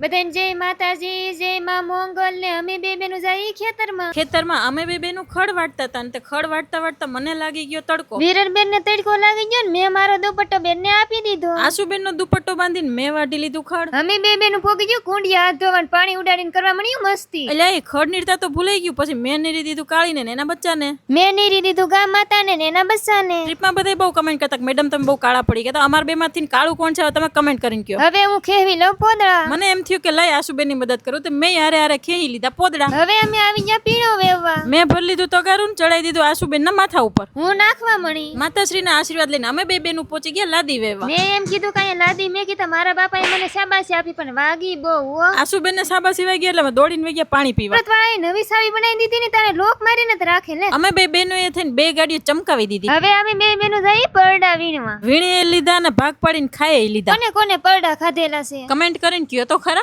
બધાને જય માતાજી, જય માં મોંગલ ને અમે બે બેનું જઈ ખેતરમાં અમે બે બેનું ખડ વાટતા હતા ને તે ખડ વાટતા વાટતા મને લાગી ગયો તડકો. વિરલબેન ને તડકો લાગી ગયો ને મેં મારો દુપટ્ટો બેન ને આપી દીધો. આશુબેન નો દુપટ્ટો બાંધીને મેં વાટી લીધું ખડ. અમે બે બેનું પોગી ગયું કુંડિયા હાથ ધોવાનું પાણી ઉડાડીને કરવા મળ્યું મસ્તી. એટલે એ ખડ નીરતા તો ભૂલાઈ ગયું, પછી મેં નીરી દીધું કાળીને ને એના બચ્ચાને. મેં નીરી દીધું ગા માતાને ને એના બચ્ચાને. ટ્રીપમાં બધા બહુ કમેન્ટ કરતા કે મેડમ તમે બહુ કાળા પડી ગયા, તો અમાર બે માંથી કાળું કોણ છે તમે કમેન્ટ કરીને કહો. હવે હું ખેવી લઉં પોદળા. મને એમ થયું કે લઈ આશુબેન ની મદદ કરું, તો મેં હારે ખેહી લીધા પોદડા. હવે અમે આવી ગયા પીળો વેવવા. મેં ભરી લીધું તગારું ને ચડાઈ દીધું આશુબેન ના માથા ઉપર. હું નાખવા મળી. માતાશ્રી ના આશીર્વાદ લઈને અમે બે બેનું પહોંચી ગયા લાદી વેવા. મેં એમ કીધું કે અહીંયા લાદી મેં કીધું મારા બાપાએ મને શાબાશી આપી પણ વાગી બહુ હો. આશુબેન ને શાબાશી વાગી એટલે અમે દોડીને વઈ ગયા પાણી પીવા. વાળાએ નવી સાવી બનાવી દીધી ને તારે લોક મારીને જ રાખે લે. અમે બે બેનો એ થઈને બે ગાડીઓ ચમકાવી દીધી. હવે અમે બે બેનું જઈ પરડા વીણવા. વીણે લીધા ને ભાગ પાડીને ખાઈ લીધા. કોને પરડા ખાધેલા છે કમેન્ટ કરીને કયો તો ખરા.